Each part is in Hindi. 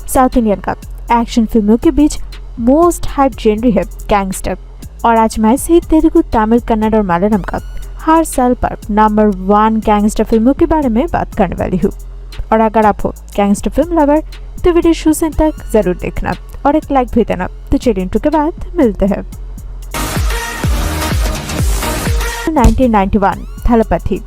साउथ इंडियन का एक्शन फिल्मों के बीच मोस्ट हाइप जेनरी है गैंगस्टर। और आज मैं से तेलुगु, तमिल, कन्नड़ और मलयालम का हर साल पर नंबर 1 गैंगस्टर फिल्मों के बारे में बात करने वाली हूँ। और अगर आप हो गैंगस्टर फिल्म लवर तो वीडियो शुरू से तक जरूर देखना और एक लाइक भी देना। तो चलिए इंट्रो के बाद मिलते हैं। 1991 थलपति।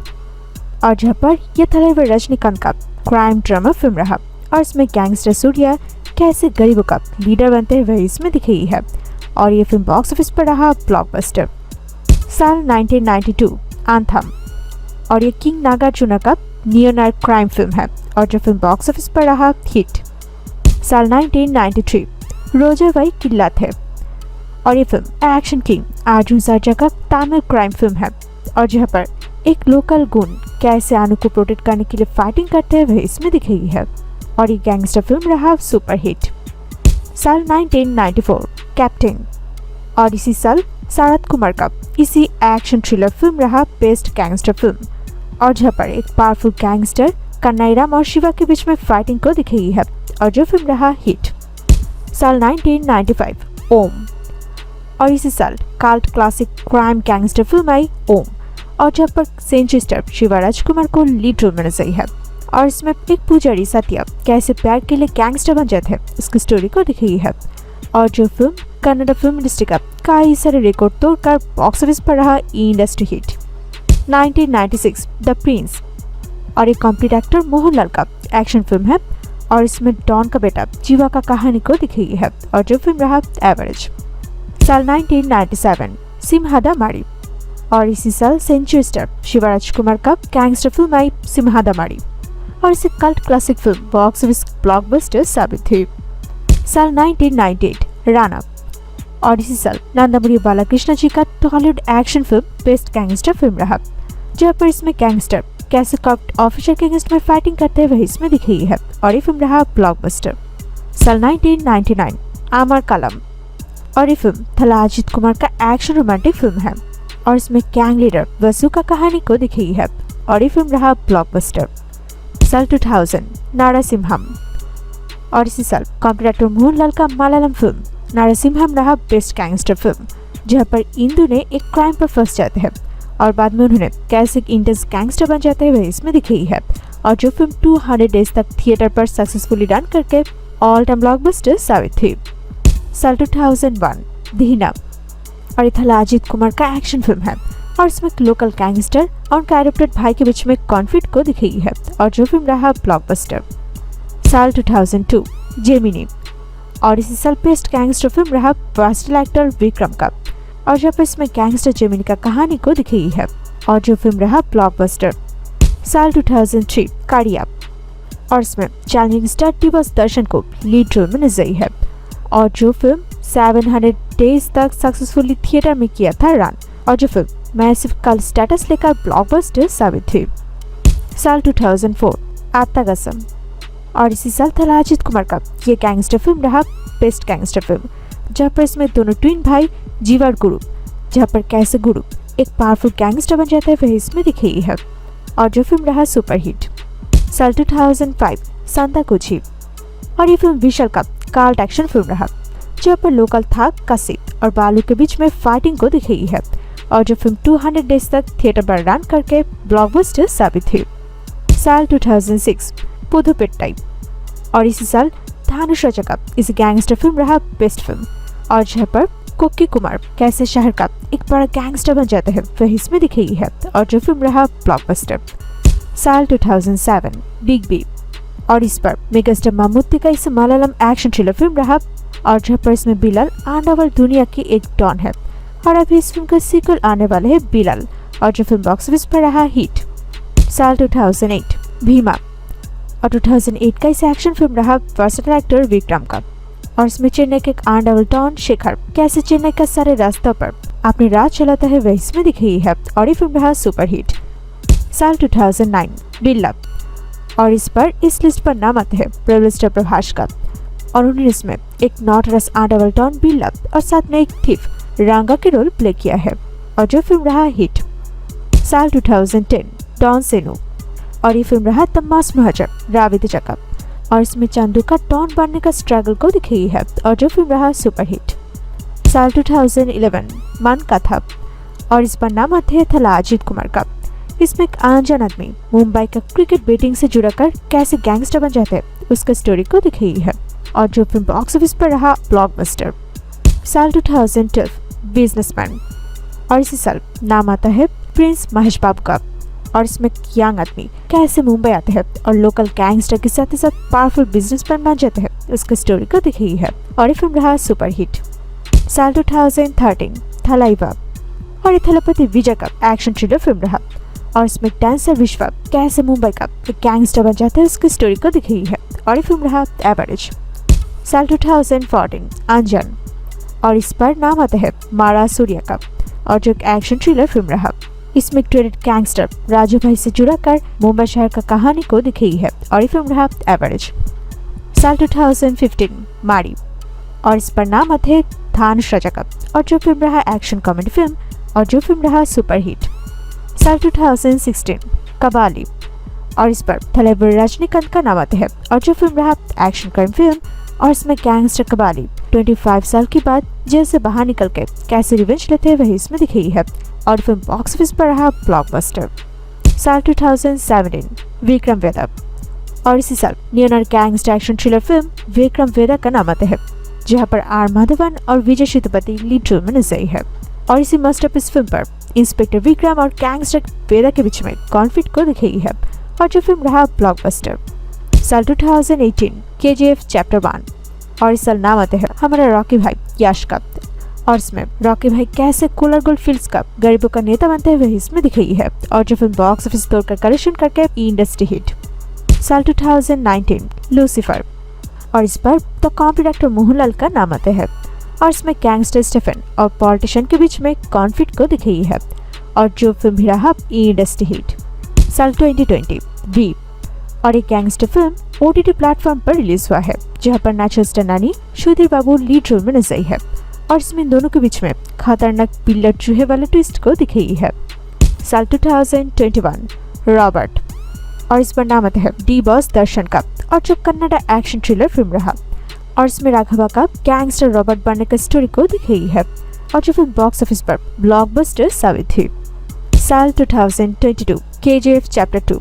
और जहाँ पर यह थलाइवर रजनीकांत का क्राइम ड्रामा फिल्म रहा और इसमें गैंगस्टर सूर्या कैसे गरीबों का लीडर बनते हैं वही इसमें दिखाई है। और ये फिल्म बॉक्स ऑफिस पर रहा ब्लॉकबस्टर। साल 1992 आंथम। और ये किंग नागार्जुना का नियोनार क्राइम फिल्म है और जो फिल्म बॉक्स ऑफिस पर रहा हिट। साल 1993 रोजावाई किल्ला थे। और ये film action king Arjun Sarja का तमिल क्राइम फिल्म है और जहाँ पर एक लोकल गुंड कैसे आनु को प्रोटेक्ट करने के लिए फाइटिंग करते हैं वही इसमें दिखाई है। और ये गैंगस्टर फिल्म रहा सुपर हिट। साल 1994 कैप्टन। और इसी साल शरद कुमार का इसी एक्शन थ्रिलर फिल्म रहा बेस्ट गैंगस्टर फिल्म और जहाँ पर एक पावरफुल गैंगस्टर कन्नाईराम और शिवा के बीच में फाइटिंग को दिखाई है और जो फिल्म रहा हिट। साल 1995 ओम। और इसी साल cult classic crime gangster film आई ओम और जहाँ पर सेंचुरी स्टार शिवा राजकुमार को लीड रोल में नजर है और इसमें एक पुजारी सत्या कैसे प्यार के लिए गैंगस्टर बन जाते हैं इसकी स्टोरी को दिखाई है। और जो फिल्म कन्नड़ फिल्म इंडस्ट्री का कई सारे रिकॉर्ड तोड़कर बॉक्स ऑफिस पर रहा इंडस्ट्री हिट। 1996 the Prince. और एक कॉम्प्लीट एक्टर मोहनलाल का एक्शन फिल्म है और इसमें डॉन का बेटा जीवा का कहानी को दिखाई है और जो फिल्म रहा एवरेज। साल 1997 सिम्हादा मारी। और इसी साल सेंचुरी स्टार शिवा राजकुमार का गैंगस्टर फिल्म आई सिम्हादा मारी और इसे cult classic film box office blockbuster साबित हुई। साल 1998 राणा। और इसी साल नंदामुरी बालाकृष्ण जी का Tollywood action film best gangster film रहा जहाँ पर इसमें गैंगस्टर कैसे करप्ट ऑफिसर के अगेंस्ट में फाइटिंग करते हैं वही इसमें दिखाई है और ये फिल्म रहा ब्लॉकबस्टर। साल 1999 आमर कलम। और ये फिल्म थला अजित कुमार का एक्शन रोमांटिक फिल्म है और इसमें गैंग लीडर वसु का कहानी को दिखाई है और ये फिल्म रहा ब्लॉकबस्टर। साल 2000 नारासिम्हम। और इसी साल कॉम्प्लीट एक्टर मोहनलाल का मलयालम फिल्म नारासिम्हम रहा बेस्ट गैंगस्टर फिल्म जहाँ पर इंदु ने एक क्राइम पर फंस जाते हैं और बाद में उन्होंने कैसे इंटेंस गैंगस्टर बन जाते हैं वही इसमें दिखाई है और जो फिल्म 200 डेज तक थिएटर पर सक्सेसफुली रन करके ऑल टाइम ब्लॉकबस्टर साबित हुई। साल 2001 दीना। और ये थला अजित कुमार का एक्शन फिल्म है और इसमें लोकल गैंगस्टर और उनका एडॉप्टेड भाई के बीच में कॉन्फ्लिक्ट को दिखाई है और जो फिल्म रहा ब्लॉकबस्टर। साल 2002 जेमिनी। और इसी साल बेस्ट गैंगस्टर फिल्म रहा वर्सेटाइल एक्टर विक्रम का और जब इसमें गैंगस्टर जेमिनी का कहानी को दिखाई है और जो फिल्म रहा ब्लॉकबस्टर। साल 2003 कारिया। और इसमें चैलेंजिंग स्टार दिवस दर्शन को लीड रोल में नजर है और जो फिल्म 700 डेज तक सक्सेसफुली थिएटर में किया था रन और जो फिल्म मैसिव कल्ट स्टेटस लेकर ब्लॉकबस्टर साबित हुई। साल 2004 आत्तागसम। और इसी साल थला अजित कुमार का ये गैंगस्टर फिल्म रहा बेस्ट गैंगस्टर फिल्म जहाँ पर इसमें दोनों ट्विन भाई जीवा और गुरु जहाँ पर कैसे गुरु एक पावरफुल गैंगस्टर बन जाता है वही इसमें दिखाई है और जो फिल्म रहा सुपर हिट। साल 2005 सांताकुची। और ये फिल्म विशाल का कल्ट एक्शन फिल्म रहा जहाँ पर लोकल था कसिप और बालू के बीच में फाइटिंग को दिखाई है और जो फिल्म 200 डेज तक थिएटर पर रन करके ब्लॉकबस्टर साबित हुई। साल 2006 पुदुपेट्टाई। और इसी साल धानुष राजा का इस गैंगस्टर फिल्म रहा बेस्ट फिल्म और जहाँ पर कोक्की कुमार कैसे शहर का एक बड़ा गैंगस्टर बन जाता है वही इसमें दिखाई है और जो फिल्म रहा ब्लॉकबस्टर। साल 2007 बिग बी। और इस पर मेगास्टार मम्मूटी का इस मलयालम एक्शन थ्रिलर फिल्म रहा और जहाँ पर इसमें बिलाल अंडरवर्ल्ड दुनिया की एक डॉन है और अभी इस फिल्म का सीक्वल आने वाले है बिलाल और जो फिल्म बॉक्स ऑफिस पर रहा हिट। साल 2008 भीमा। और 2008 का इस एक्शन फिल्म रहा वर्सेटाइल एक्टर विक्रम का और इसमें चेन्नई के एक अंडरवर्ल्ड डॉन शेखर कैसे चेन्नई का सारे रास्तों पर अपनी राज चलाता है वही इसमें दिखाई है और ये फिल्म रहा सुपर हिट। साल 2009 बिल्ला। और इस पर इस लिस्ट पर नाम आते हैं प्रिविलेज्ड प्रभास का और उन्होंने इसमें एक नॉटरस अंडरवर्ल्ड डॉन बिल्ला और साथ में एक थीफ रांगा के रोल प्ले किया है और जो फिल्म रहा हिट। साल 2010 डॉन सेनो। और ये फिल्म रहा तम्मास महाजन राविद जका और इसमें चंदू का डॉन बनने का स्ट्रगल को दिखाई है और जो फिल्म रहा सुपरहिट। साल 2011 मन का था और इस पर नाम आते था अजित कुमार का। इसमें एक अनजान आदमी मुंबई का क्रिकेट बैटिंग से जुड़ा कर कैसे गैंगस्टर बन जाते हैं उसका स्टोरी को दिखाई है और जो फिल्म बॉक्स ऑफिस पर रहा ब्लॉकबस्टर। साल 2012 बिजनेसमैन और इसी साल नाम आता है प्रिंस महेश बाबू का और इसमें यंग आदमी कैसे मुंबई आते हैं और लोकल गैंगस्टर के साथ ही साथ पावरफुल बिजनेसमैन बन जाते हैं उसका स्टोरी को दिखाई है और ये फिल्म रहा सुपरहिट। साल 2013 थलाइवा और ये थलपति विजय का एक्शन थ्रिलर फिल्म रहा और इसमें डांसर विश्वा कैसे मुंबई का एक गैंगस्टर बन जाता है उसकी स्टोरी को दिखाई है और ये फिल्म रहा एवरेज। साल 2014 अनजान और इस पर नाम आता है मारा सूर्या का और जो एक एक्शन थ्रिलर फिल्म रहा। इसमें ट्रेडेड गैंगस्टर राजू भाई से जुड़ा कर मुंबई शहर का कहानी को दिखाई है और ये फिल्म रहा एवरेज। साल 2015 मारी और इस पर नाम आते हैं धानुष राजा का और जो फिल्म रहा एक्शन कॉमेडी फिल्म और जो फिल्म रहा सुपरहिट। साल 2016 कबाली और इस पर थलेवर रजनीकांत का नाम आता है और जो फिल्म रहा एक्शन क्राइम फिल्म और इसमें गैंगस्टर कबाली 25 साल के बाद जेल से बाहर निकल के कैसे रिवेंज लेते हैं वही इसमें दिखाई है और फिल्म बॉक्स ऑफिस पर रहा ब्लॉकबस्टर। साल 2017 विक्रम वेदा और इसी साल neo noir gangster action thriller film Vikram Vedha का नाम आता है जहां पर आर माधवन और विजय सेतुपति लीड रोल में नजर है और इसी मास्टरपीस फिल्म पर इंस्पेक्टर विक्रम और गैंगस्टर वेदा के बीच में कॉन्फ्लिक्ट को दिखाई है और जो फिल्म रहा ब्लॉकबस्टर। साल 2018 KGF चैप्टर 1 और इस साल नाम आते हैं हमारा रॉकी भाई यश का और इसमें रॉकी भाई कैसे कोलर गोल्ड फील्ड्स का गरीबों का नेता बनते हैं वही इसमें दिखाई है और जो फिल्म बॉक्स ऑफिस तोड़कर कलेक्शन करके इंडस्ट्री हिट। साल 2019 लूसीफर और इस पर द कॉमेडी एक्टर मोहनलाल का नाम आता है और इसमें गैंगस्टर स्टेफन और पॉलिटिशियन के बीच में कॉन्फ्लिक्ट को दिखाई है और जो फिल्म भी रहा इंडस्ट्री हिट। साल 2020 वी और एक गैंगस्टर फिल्म OTT प्लेटफॉर्म पर रिलीज हुआ है जहां पर नेचुरल स्टनानी सुधीर बाबू लीड रोल में नजर है और इसमें इन दोनों के बीच में खतरनाक पिल्लर चूहे वाले ट्विस्ट को दिखाई है। साल 2021 रॉबर्ट और इस पर नाम आता है डी बॉस दर्शन का और जो कन्नड़ा एक्शन थ्रिलर फिल्म रहा और इसमें राघवा का गैंगस्टर रॉबर्ट बनने का स्टोरी को दिखाई है और जो फिल्म बॉक्स ऑफिस पर ब्लॉकबस्टर साबित हुई। साल 2022 KGF चैप्टर 2।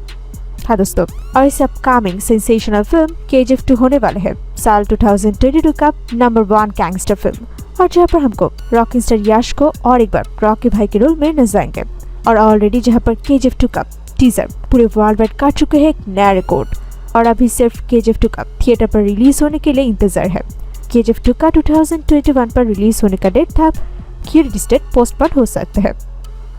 हाँ दोस्तों, और इस अपकमिंग सेंसेशनल फिल्म KGF 2 होने वाले है साल 2022 का नंबर 1 गैंगस्टर फिल्म और जहाँ पर हमको रॉकिंग स्टार यश को और एक बार रॉकी भाई के रोल में नजर आएंगे और ऑलरेडी जहाँ पर KGF 2 का टीजर पूरे वर्ल्ड वाइड काट चुके हैं एक नया रिकॉर्ड और अभी सिर्फ KGF 2 का थिएटर पर रिलीज होने के लिए इंतजार है। KGF 2 का 2021 पर रिलीज होने का डेट था कि रिलीज डेट पोस्टपोन हो सकता है।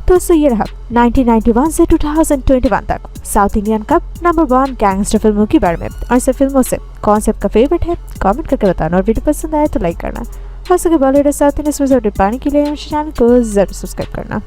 दोस्तों ये रहा 1991 से 2021 तक साउथ इंडियन का नंबर 1 गैंगस्टर फिल्मों के बारे में और ऐसे फिल्मों से कौन से आपका फेवरेट है कमेंट करके बताना और वीडियो पसंद आए तो लाइक करना और सके बॉलीवुड साउथ इंडियन पाने के लिए चैनल को जरूर सब्सक्राइब करना।